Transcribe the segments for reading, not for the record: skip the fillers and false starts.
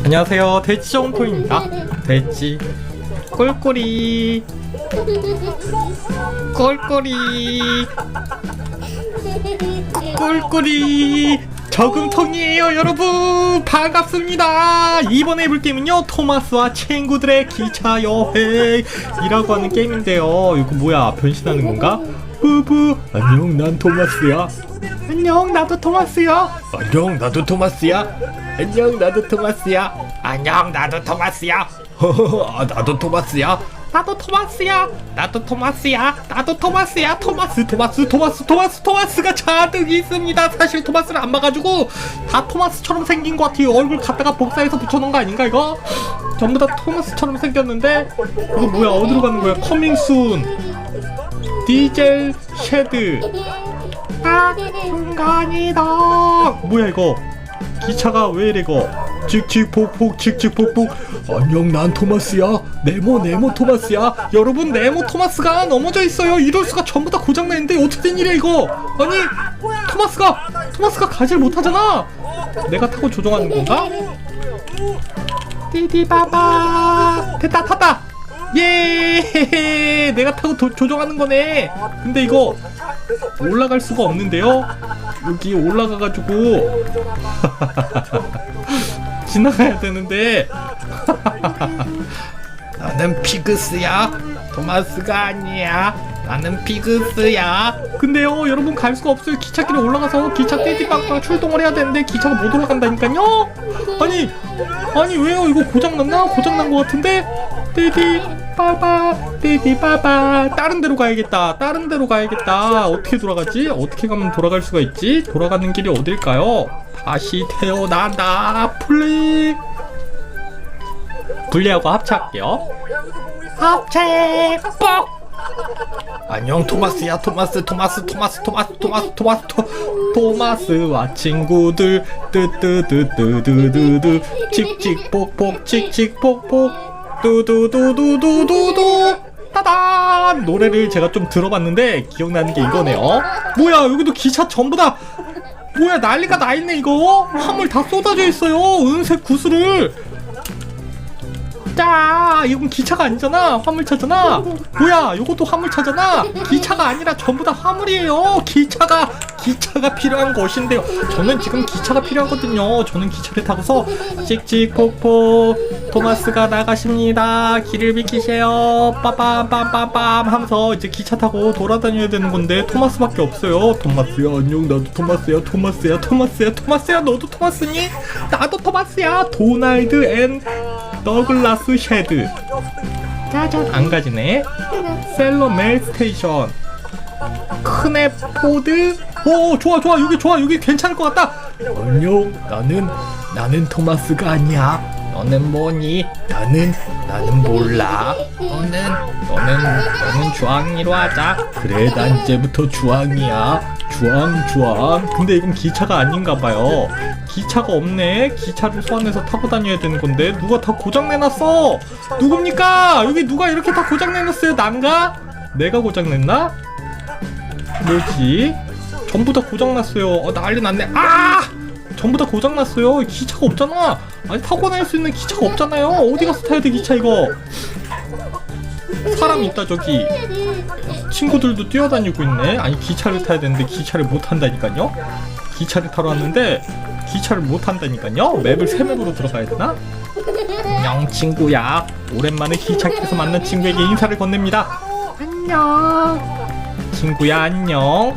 안녕하세요, 돼지정토입니다. 돼지 꿀꿀이 꿀꿀이 꿀꿀이 저금통이에요. 여러분 반갑습니다. 이번에 해볼 게임은요, 토마스와 친구들의 기차 여행이라고 하는 게임인데요. 이거 뭐야, 변신하는 건가? 부부 안녕, 난 토마스야. 안녕, 나도 토마스야. 안녕, 나도 토마스야. 안녕, 나도 토마스야. 안녕, 나도 토마스야. 나도 토마스야. 나도 토마스야. 나도 토마스야. 나도 토마스야. 토마스가 잔뜩 있습니다. 사실 토마스를 안 봐가지고 다 토마스처럼 생긴 것 같아요. 얼굴 갖다가 복사해서 붙여놓은 거 아닌가 이거? 전부 다 토마스처럼 생겼는데 이거 뭐야, 어디로 가는 거야? 커밍순 디젤 쉐드 순간이다. 뭐야 이거? 기차가 왜 이래 이거? 칙칙폭폭 칙칙폭폭. 안녕, 난 토마스야. 네모 토마스야. 여러분, 네모 토마스가 넘어져 있어요. 이럴 수가. 전부 다 고장나 있는데 어떻게 된 일이야 이거? 아니, 토마스가 가지를 못하잖아. 내가 타고 조종하는 건가? 디디바바. 됐다, 탔다. 예. 내가 타고 조종하는 거네. 근데 이거 올라갈 수가 없는데요. 여기 올라가가지고 지나가야 되는데 나는 피그스야. 토마스가 아니야. 나는 피그스야. 근데요, 여러분 갈 수가 없어요. 기찻길에 올라가서 기차 띠띠빵빵 출동을 해야 되는데 기차가 못 올라간다니까요. 아니 왜요? 이거 고장났나? 고장난 것 같은데? 띠디빠바 다른 데로 가야겠다. 어떻게 돌아가지? 어떻게 가면 돌아갈 수가 있지? 돌아가는 길이 어딜까요? 다시 태어난다. 분리하고 합체할게요. 합체 뻑. 안녕, 토마스야. 토마스와 친구들 뜨뜨뜨뜨뜨뜨뜨 칙칙폭폭 칙칙폭폭 두두두두두두두 따단. 노래를 제가 좀 들어봤는데 기억나는 게 이거네요. 뭐야, 여기도 기차 전부 다 뭐야, 난리가 나 있네 이거. 화물 다 쏟아져 있어요. 은색 구슬을. 자, 이건 기차가 아니잖아. 화물차잖아. 뭐야, 이것도 화물차잖아. 기차가 아니라 전부 다 화물이에요. 기차가 필요한 것인데요. 저는 지금 기차가 필요하거든요. 저는 기차를 타고서 찍찍폭폭 토마스가 나가십니다. 길을 비키세요. 빠밤빰빰빰 하면서 이제 기차 타고 돌아다녀야 되는 건데 토마스밖에 없어요. 토마스야, 안녕, 나도 토마스야. 토마스야, 너도 토마스니? 나도 토마스야. 도날드 앤 더글라스 쉐드. 짜잔, 안 가지네. 셀러멜 스테이션. 크네포드. 오, 좋아. 여기 괜찮을 것 같다. 안녕, 나는 토마스가 아니야. 너는 뭐니? 나는 몰라. 너는 주황이로 하자. 그래, 난 이제부터 주황이야. 주황. 근데 이건 기차가 아닌가봐요. 기차가 없네. 기차를 소환해서 타고 다녀야 되는 건데 누가 다 고장내놨어. 누굽니까? 여기 누가 이렇게 다 고장내놨어요? 난가? 내가 고장냈나? 뭐지? 전부 다 고장났어요. 난리 났네. 전부 다 고장났어요. 기차가 없잖아. 아니, 타고 다닐 수 있는 기차가 없잖아요. 어디 가서 타야 돼, 기차 이거? 사람 있다 저기. 친구들도 뛰어다니고 있네. 아니, 기차를 타야 되는데 기차를 못 탄다니까요. 기차를 타러 왔는데 기차를 못 탄다니까요. 맵을 3맵으로 들어가야 되나? 안녕, 친구야. 오랜만에 기차길에서 만난 친구에게 인사를 건넵니다. 안녕. 친구야, 안녕.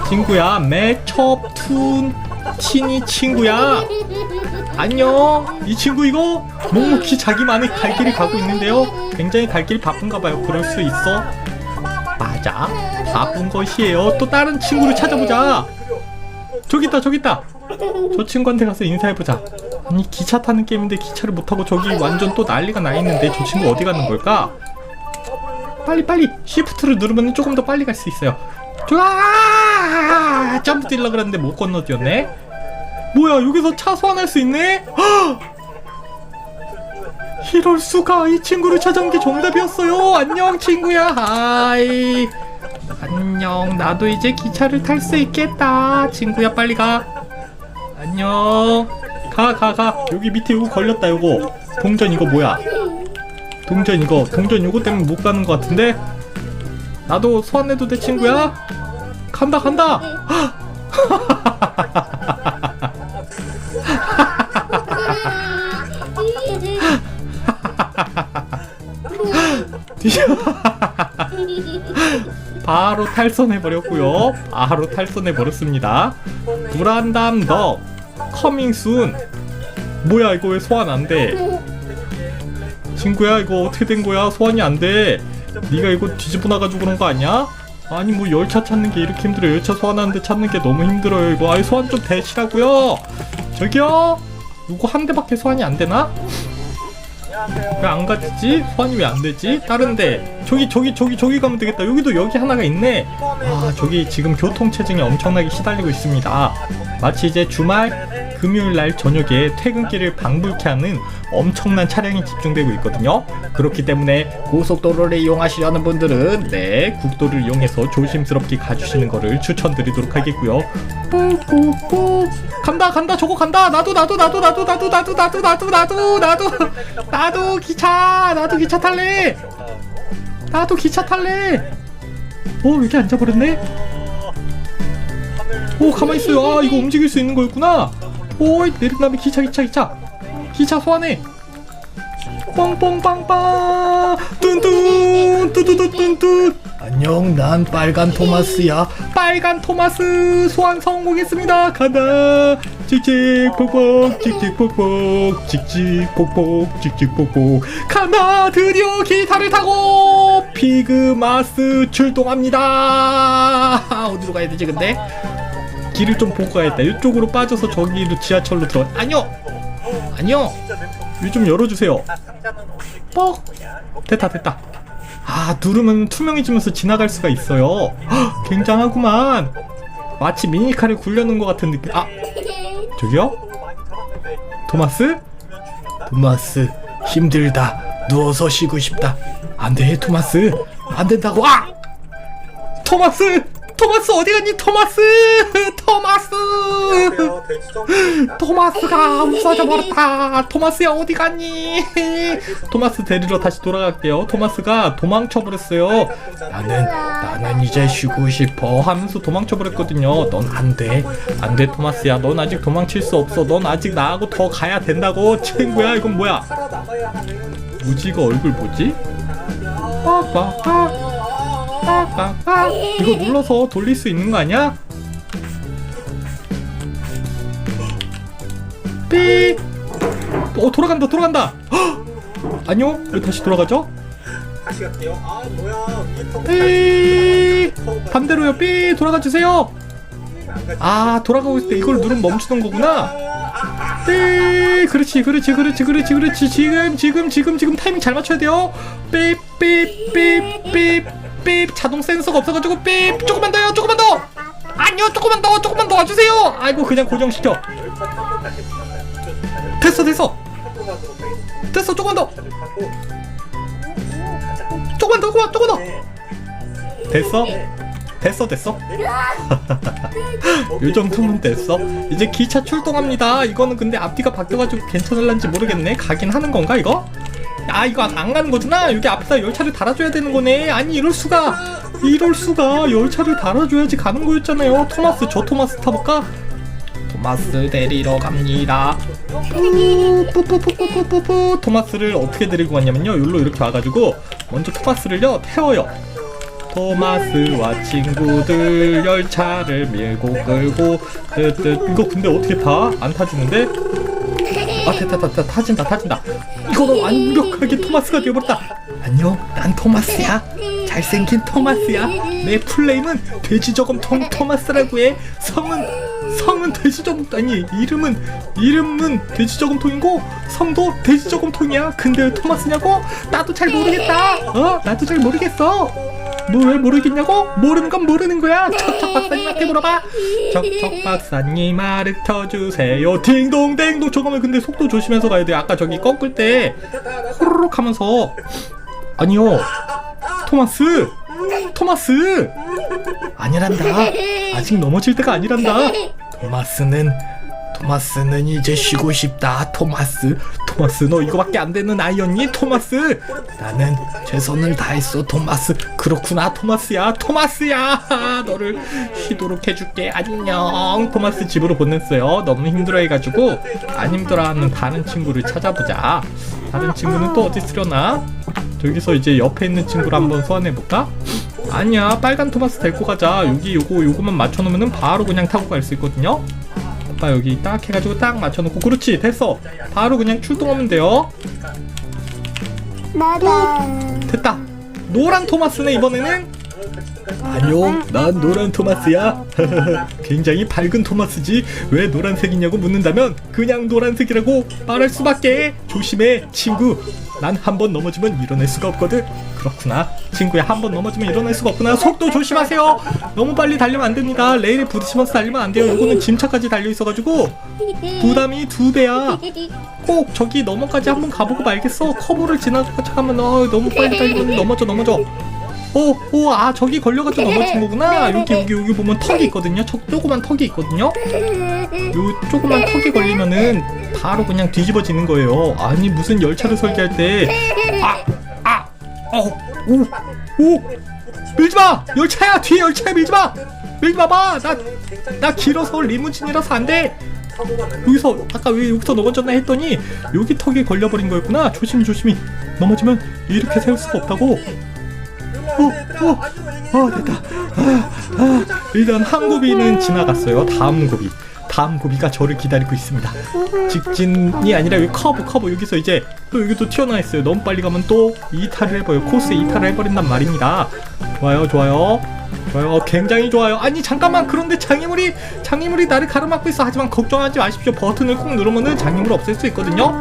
친구야, 매첩툰 친이 친구야. 안녕. 이 친구 이거 묵묵히 자기만의 갈 길을 가고 있는데요. 굉장히 갈 길이 바쁜가봐요. 그럴 수 있어. 맞아, 바쁜 것이에요. 또 다른 친구를 찾아보자. 저기 있다. 저 친구한테 가서 인사해보자. 아니, 기차 타는 게임인데 기차를 못타고 저기 완전 또 난리가 나 있는데 저 친구 어디 가는 걸까? 빨리 쉬프트를 누르면 조금 더 빨리 갈 수 있어요. 점프 뛰려고 그랬는데 못 건너뛰었네. 뭐야, 여기서 차 소환할 수 있네? 이럴 수가. 이 친구를 찾아온 게 정답이었어요. 안녕, 친구야. 하이. 안녕, 나도 이제 기차를 탈 수 있겠다. 친구야, 빨리 가. 안녕. 가. 여기 밑에 요거 걸렸다. 요거 동전 이거 뭐야? 동전 요거 때문에 못 가는 것 같은데. 나도 소환해도 돼 친구야? 간다. 바로 탈선해버렸고요. 바로 탈선해버렸습니다. 불안담 너 커밍순. 뭐야 이거 왜 소환 안돼? 친구야 이거 어떻게 된 거야? 소환이 안돼. 네가 이거 뒤집어 놔가지고 그런 거 아니야? 아니 뭐 열차 찾는 게 이렇게 힘들어요. 열차 소환하는데 찾는 게 너무 힘들어요 이거. 아이 소환 좀 대시라고요. 저기요? 이거 한 대밖에 소환이 안 되나? 왜 안 가지지? 소환이 왜 안 되지? 다른데 저기 가면 되겠다. 여기도 여기 하나가 있네. 아 저기 지금 교통체증에 엄청나게 시달리고 있습니다. 마치 이제 주말 금요일날 저녁에 퇴근길을 방불케 하는 엄청난 차량이 집중되고 있거든요. 그렇기 때문에 고속도로를 이용하시려는 분들은 네 국도를 이용해서 조심스럽게 가주시는 거를 추천드리도록 하겠고요. 꾹꾹꾹 간다 저거 간다. 나도 기차 탈래. 나도 기차 탈래. 여기 앉아버렸네. 가만히 있어요. 아 이거 움직일 수 있는 거였구나. 내린 다음에 기차 소환해. 뻥뻥빵빵 뚠뚠 뚜두두뚠뚠. 안녕 난 빨간 토마스야. 빨간 토마스 소환 성공했습니다. 간다. 찍찍폭폭 찍찍폭폭 간다. 드디어 기차를 타고 피그마스 출동합니다. 어디로 가야 되지 근데? 길을 좀 보고 가야겠다. 이쪽으로 빠져서 저기로 지하철로 들어. 아니요. 이 좀 열어주세요. 뻑. 됐다. 아 누르면 투명해지면서 지나갈 수가 있어요. 헉, 굉장하구만. 마치 미니카를 굴려놓은 것 같은 느낌. 아 저기요? 토마스 힘들다. 누워서 쉬고 싶다. 안돼 토마스 안된다고. 토마스 어디 갔니? 토마스가 없어져 버렸다. 토마스야 어디 갔니? 토마스 데리러 다시 돌아갈게요. 토마스가 도망쳐 버렸어요. 나는 이제 쉬고 싶어 하면서 도망쳐 버렸거든요. 넌 안돼 토마스야. 넌 아직 도망칠 수 없어. 넌 아직 나하고 더 가야 된다고. 친구야 이건 뭐야? 무지가 얼굴 뭐지? 이거 눌러서 돌릴 수 있는 거 아니야? 삑! 돌아간다. 헉! 아니요? 왜 다시 돌아가죠? 다시 갈게요. 뭐야? 삑! 반대로요. 삑! 돌아가주세요. 돌아가고 있을 때 이걸 누르면 멈추는 거구나. 삑! 그렇지. 지금 타이밍 잘 맞춰야 돼요. 삑! 자동 센서가 없어가지고 삑! 조금만 더. 아니요, 조금만 더 와주세요. 아이고 그냥 고정시켜. 됐어. 조금만 더. 됐어. 요 정도면 됐어. 이제 기차 출동합니다. 이거는 근데 앞뒤가 바뀌어가지고 괜찮을란지 모르겠네. 가긴 하는 건가 이거? 이거 안 가는 거구나. 여기 앞에다 열차를 달아줘야 되는 거네. 아니 이럴 수가. 열차를 달아줘야지 가는 거였잖아요. 저 토마스 타볼까? 토마스 데리러 갑니다. 뿌뿌뿌뿌뿌뿌뿌. 토마스를 어떻게 데리고 갔냐면요, 여기로 이렇게 와가지고 먼저 토마스를요 태워요. 토마스와 친구들 열차를 밀고 끌고 이거 근데 어떻게 타? 안 타주는데? 됐다. 타진다. 이거는 완벽하게 토마스가 되어버렸다. 안녕, 난 토마스야. 잘생긴 토마스야. 내 플레임은 돼지저금통 토마스라고 해. 성은 돼지저금통 아니 이름은 돼지저금통이고 성도 돼지저금통이야. 근데 왜 토마스냐고? 나도 잘 모르겠다. 나도 잘 모르겠어. 뭐 왜 모르겠냐고? 모르는 건 모르는 거야. 척척 박사님한테 물어봐. 척척 박사님 가르쳐주세요. 딩동댕동. 저거면 근데 속도 조심해서 가야 돼. 아까 저기 꺾을 때 호로록 하면서. 아니요, 토마스 아니란다. 아직 넘어질 때가 아니란다. 토마스는 이제 쉬고 싶다. 토마스 너 이거밖에 안 되는 아이였니? 토마스 나는 최선을 다했어. 토마스 그렇구나. 토마스야 너를 쉬도록 해줄게. 안녕. 토마스 집으로 보냈어요. 너무 힘들어해가지고 안 힘들어하는 다른 친구를 찾아보자. 다른 친구는 또 어디 있으려나? 저기서 이제 옆에 있는 친구를 한번 소환해볼까? 아니야, 빨간 토마스 데리고 가자. 여기 요거만 맞춰놓으면 바로 그냥 타고 갈 수 있거든요. 아빠 여기 딱 해가지고 딱 맞춰놓고. 그렇지, 됐어. 바로 그냥 출동하면 돼요. 됐다. 노란 토마스네 이번에는. 안녕, 난 노란 토마스야. 굉장히 밝은 토마스지. 왜 노란색이냐고 묻는다면 그냥 노란색이라고 말할 수밖에. 조심해 친구. 난 한 번 넘어지면 일어날 수가 없거든. 그렇구나 친구야, 한 번 넘어지면 일어날 수가 없구나. 속도 조심하세요. 너무 빨리 달리면 안 됩니다. 레일에 부딪히면서 달리면 안 돼요. 이거는 짐차까지 달려 있어가지고 부담이 2배야. 꼭 저기 너머까지 한번 가보고 말겠어. 커브를 지나가면 너무 빨리 달리면 넘어져. 아 저기 걸려가지고 넘어진 거구나. 여기 보면 턱이 있거든요. 조그만 턱이 있거든요. 요 조그만 턱이 걸리면은 바로 그냥 뒤집어지는 거예요. 아니 무슨 열차를 설계할 때 밀지마! 열차야! 뒤에 열차야! 밀지마봐! 나 길어서 리무진이라서 안돼. 여기서 아까 왜 여기서 넘어졌나 했더니 여기 턱에 걸려버린 거였구나. 조심히 넘어지면 이렇게 세울 수가 없다고. 됐다. 일단 한 고비는 지나갔어요. 다음 고비가 저를 기다리고 있습니다. 직진이 아니라 여기 커브 여기서 이제 또 여기 또 튀어나와 있어요. 너무 빨리 가면 또 이탈을 해버려요. 코스 이탈을 해버린단 말입니다. 좋아요. 굉장히 좋아요. 아니 잠깐만, 그런데 장애물이 나를 가로막고 있어. 하지만 걱정하지 마십시오. 버튼을 꾹 누르면은 장애물을 없앨 수 있거든요.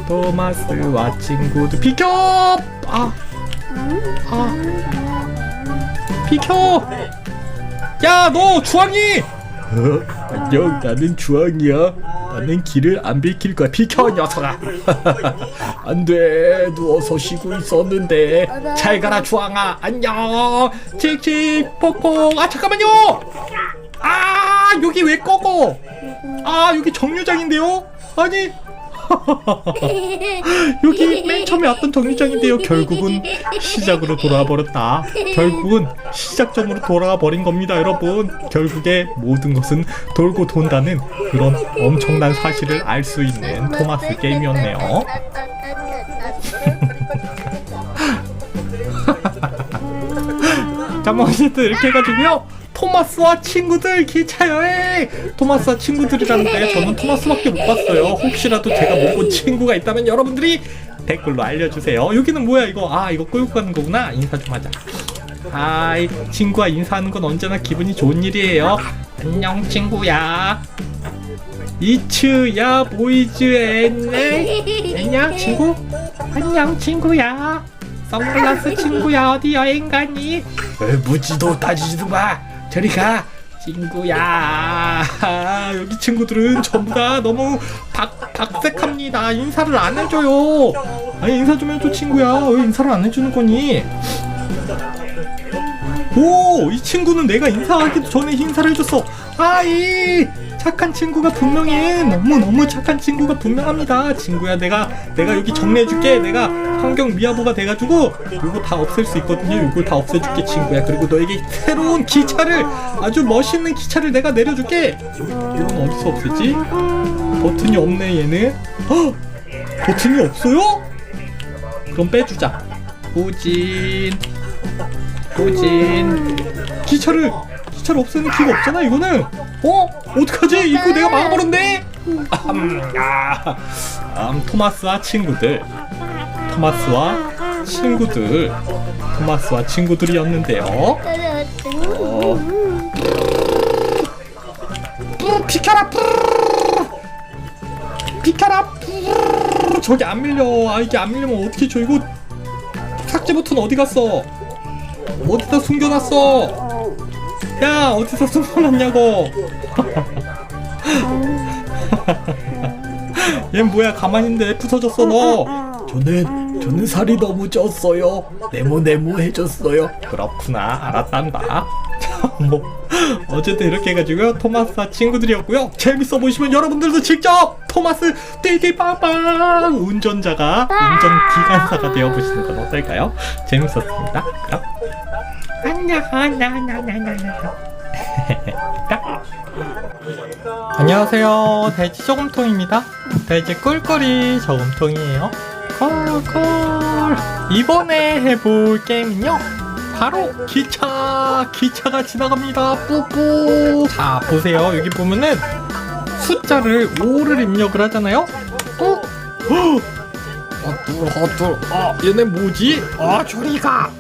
토마스와 친구들 비켜! 비켜! 야, 너 주황이! 안녕, 나는 주황이야. 나는 길을 안 비킬 거야. 비켜, 녀석아! 안돼, 누워서 쉬고 있었는데. 잘 가라, 주황아. 안녕. 칙칙 폭폭. 잠깐만요. 여기 왜 꺼고? 여기 정류장인데요? 아니. 여기 맨 처음에 왔던 정류장인데요. 결국은 시작으로 돌아와 버렸다. 결국은 시작점으로 돌아와 버린 겁니다, 여러분. 결국에 모든 것은 돌고 돈다는 그런 엄청난 사실을 알 수 있는 토마스 게임이었네요. 자, 뭐 어쨌든 이렇게 해가지고요. 토마스와 친구들 기차여행! 토마스와 친구들이라는데 저는 토마스밖에 못 봤어요. 혹시라도 제가 못 본 친구가 있다면 여러분들이 댓글로 알려주세요. 여기는 뭐야 이거? 이거 끌고 가는 거구나. 인사 좀 하자. 하이, 친구와 인사하는 건 언제나 기분이 좋은 일이에요. 안녕 친구야. 이츠야 보이즈 앤네. 안녕 친구. 안녕 친구야. 선글라스 친구야, 어디 여행 가니? 묻지도 따지지도 마. 저리 가 친구야. 여기 친구들은 전부 다 너무 박색합니다. 인사를 안 해줘요. 아니 인사 좀 해줘 친구야. 왜 인사를 안 해주는 거니? 이 친구는 내가 인사하기도 전에 인사를 해줬어. 이 착한 친구가 분명해. 너무 착한 친구가 분명합니다. 친구야, 내가 여기 정리해줄게. 내가 환경 미화부가 돼가지고 이거 다 없앨 수 있거든요. 이걸 다 없애줄게 친구야. 그리고 너에게 새로운 기차를, 아주 멋있는 기차를 내가 내려줄게. 이건 어디서 없애지? 버튼이 없네 얘는. 버튼이 없어요? 그럼 빼주자. 후진. 기차를 없애는 기가 없잖아 이거는. 어떡하지? 이거 내가 막아버렸네. 토마스와 친구들이었는데요. 비켜라. 저기 안 밀려. 이게 안 밀리면 어떻게 줘. 이거 삭제 버튼 어디 갔어? 어디다 숨겨놨어? 야, 어디서 숨겨놨냐고. 얘 뭐야, 가만히 있는데 부서졌어 너. 저는 살이 너무 쪘어요. 네모 해줬어요. 그렇구나, 알았단다. 어쨌든 이렇게 해가지고요 토마스와 친구들이었고요. 재밌어 보시면 여러분들도 직접 토마스 띠띠빵빵 운전자가 운전 기관사가 되어보시는 건 어떨까요? 재밌었습니다. 그럼 안녕하세요. 돼지 저금통입니다. 돼지 꿀꿀이 저금통이에요. 콜콜. 이번에 해볼 게임은요 바로 기차가 지나갑니다. 뿌뿌. 자 보세요. 여기 보면은 숫자를 5를 입력을 하잖아요. 얘네 뭐지? 저리가.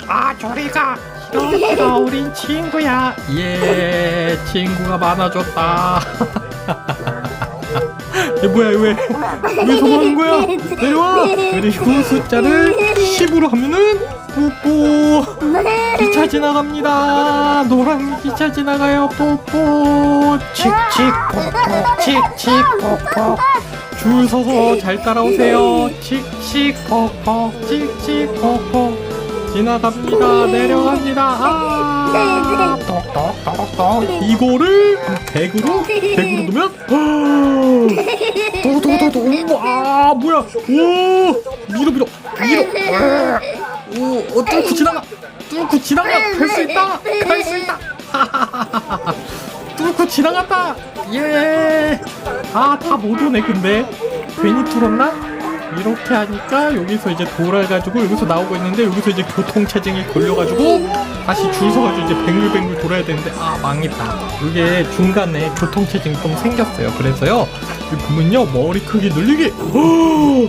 이렇다 우린 친구야. 예, 친구가 많아졌다. 얘 뭐야 왜 소모하는 거야? 내려와. 그리고 숫자를 10으로 하면은 뽀뽀. 기차 지나갑니다. 노란 기차 지나가요. 뽀뽀. 칙칙폭폭 칙칙폭폭. 줄 서서 잘 따라오세요. 칙칙폭폭 칙칙폭폭. 지나갑니다. 내려갑니다. 똑똑똑똑. 이거를 100으로 넣으면 도도도도. 와 뭐야. 오 밀어. 오 뚫고 지나가. 갈 수 있다. 뚫고 지나갔다. 예. 다 못 오네. 근데 괜히 뚫었나? 이렇게 하니까 여기서 이제 돌아가지고 여기서 나오고 있는데 여기서 이제 교통체증이 걸려가지고 다시 줄 서가지고 이제 뱅글뱅글 돌아야 되는데 망했다. 이게 중간에 교통체증이 좀 생겼어요. 그래서요 여기 보면요 머리 크기 늘리기. 오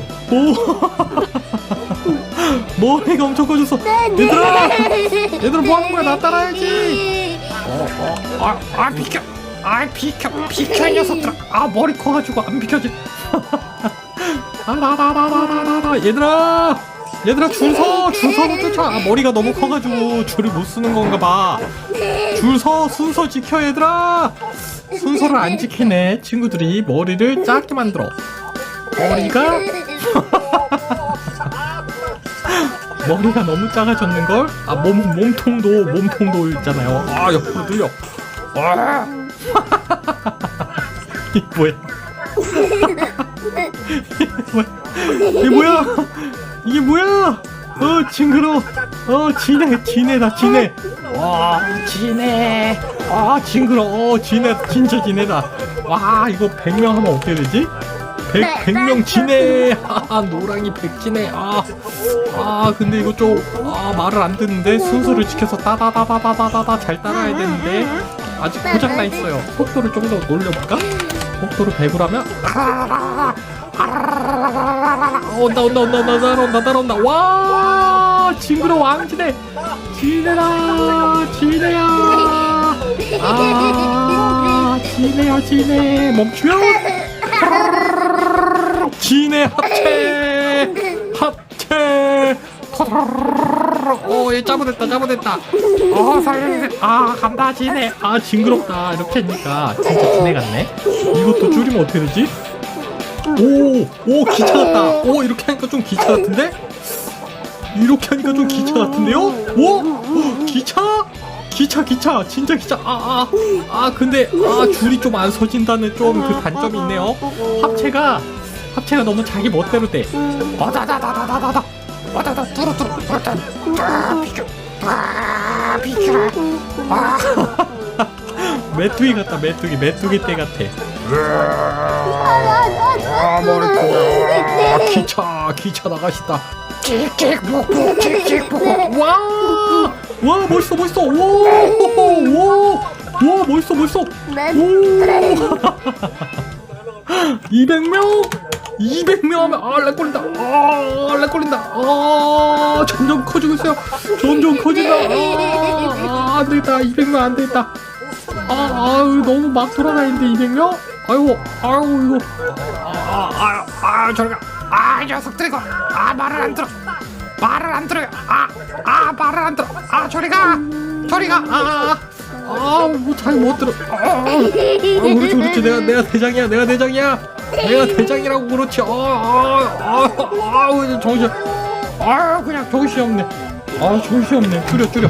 머리가 엄청 커졌어. 얘들아 뭐하는 거야? 나 따라야지. 비켜 이 녀석들아. 머리 커가지고 안 비켜지. 얘들아 줄서로 쫓아. 머리가 너무 커가지고 줄을 못 쓰는 건가 봐. 줄서 순서 지켜. 얘들아 순서를 안 지키네. 친구들이 머리를 작게 만들어. 머리가 너무 작아졌는걸. 몸통도 있잖아요. 옆으로 늘려. 이게 뭐야? 징그러. 지네다. 와, 지네. 징그러. 진짜 지네다. 와, 이거 100명 하면 어떻게 되지? 100명 지네. 노랑이 100지네. 근데 이거 좀 말을 안 듣는데 순서를 지켜서 따다다다다다다 잘 따라야 되는데 아직 고장나 있어요. 속도를 좀 더 올려볼까? 속도를 100으로 하면 따라온다. 와 징그러. 왕지네. 지네야. 지네. 멈추면 지네 합체. 얘 짜부됐다. 살려주세요. 간다 지네. 징그럽다. 이렇게 하니까 진짜 지네 같네. 이것도 줄이면 어떻게 되지? 오 기차 같다. 이렇게 하니까 좀 기차 같은데? 이렇게 하니까 좀 기차 같은데요? 기차 진짜 기차. 근데 줄이 좀 안 서진다는 좀 그 단점이 있네요. 합체가 너무 자기 멋대로 돼. 와다다다다다다 뚫어 비켜라. 메뚜기 같다. 메뚜기 떼 같아. 기차 나가시다. 찍찍 와 멋있어. 와 멋있어. 200명 하면 렉 걸린다. 점점 커지고 있어요. 점점 커진다. 안 되겠다. 200명 안 되겠다. 너무 막 돌아다니는데 200명? 아이고 이거. 저리가. 이 녀석들 이거. 말을 안 들어요. 말을 안 들어. 저리가. 뭐 잘 못 들어. 그렇지. 내가 대장이야. 내가 대장이라고. 그렇지. 정신. 그냥 정신이 없네. 줄여.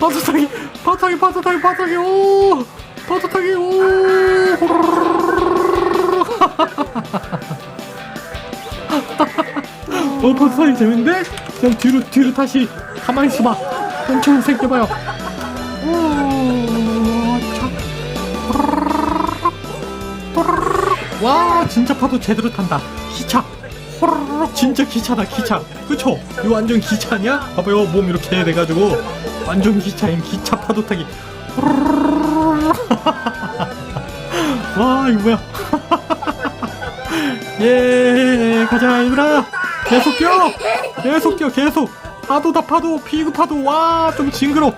파도 타기 오 파도 타기 오 파도 타기 재밌는데? 그냥 뒤로 다시 가만히 있어봐 엄청 생겨봐요 와 진짜 파도 제대로 탄다 기차 호로록 진짜 기차다 기차. 그쵸? 이거 완전 기차냐? 봐봐요 몸 이렇게 돼가지고 완전 기차임. 기차 파도 타기. 와 이거 뭐야? 예 가자 얘들아. 계속 뛰어. 계속 뛰어 계속. 파도다 파도. 피그 파도. 와 좀 징그러.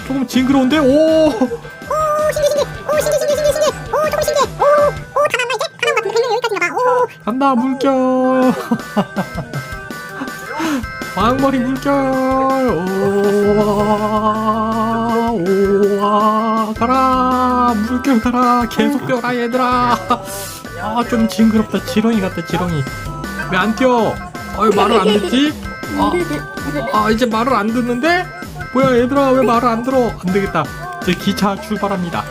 조금 징그러운데. 오. 신기해. 오, 조금 신기해. 다 나왔나 이제? 다 나온 것 같은데 100명 여기까지인가 봐. 오. 간다 물결. 왕머리 물결. 오와 오와 가라 물결 가라. 계속 뛰어라 얘들아. 좀 징그럽다. 지렁이 같다 지렁이. 왜 안 뛰어? 왜 말을 안 듣지? 이제 말을 안 듣는데? 뭐야 얘들아 왜 말을 안 들어? 안 되겠다. 이제 기차 출발합니다.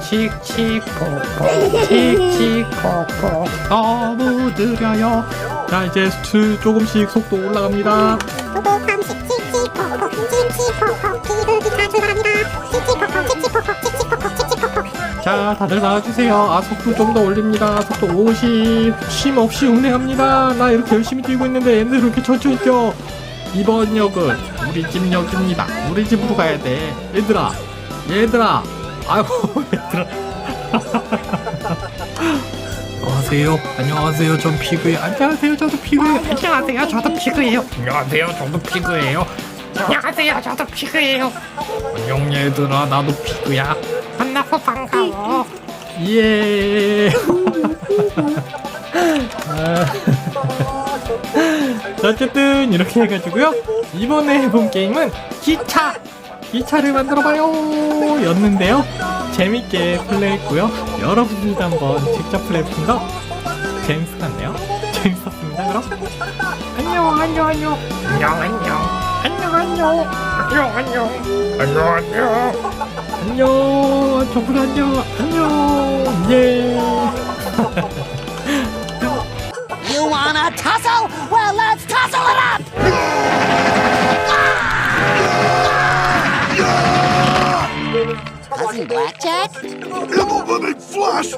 칙칙폭폭 칙칙폭폭 너무 느려요. 자 이제 조금씩 속도 올라갑니다. 속도 30. 칙칙폭폭. 비둘기가 출발합니다. 칙칙폭폭. 자 다들 나와주세요. 속도 좀 더 올립니다. 속도 50. 쉼 없이 운행합니다. 나 이렇게 열심히 뛰고 있는데 얘네들 이렇게 천천히 뛰어. 이번 역은 우리 집 역입니다. 우리 집으로 가야 돼. 얘들아 아이고 얘들아. 안녕하세요 전 피그예요. 안녕하세요 저도 피그예요. 안녕하세요 저도 피그예요. 안녕 얘들아 나도 피그야. 만나서 반가워. 예. 자, 어쨌든 이렇게 해가지고요 이번에 해본 게임은 기차를 만들어봐요 였는데요. 재밌게 플레이했고요. 여러분들도 한번 직접 플레이해보는 거 재밌을 것 같네요. 재밌었습니다. 그럼 안녕 저분 안녕 예. You wanna tussle? Well, let's tussle it up! Cousin Blackjack? Immelmanning flash!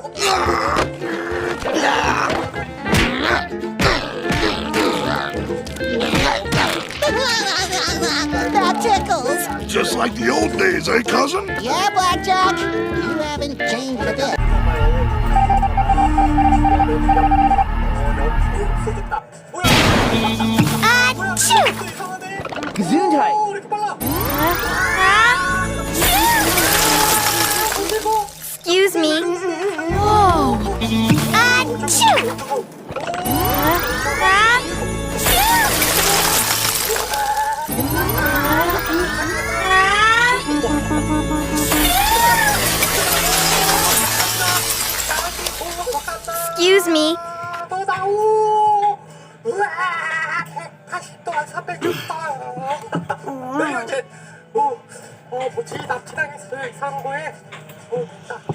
That tickles! Just like the old days, eh, cousin? Yeah, Blackjack! You haven't changed a bit. Excuse me. Whoa. Achoo. Excuse me. 다시 또한 300줬다. 내가 이제 뭐지 납치당했어요 이상한 거에. 됐다.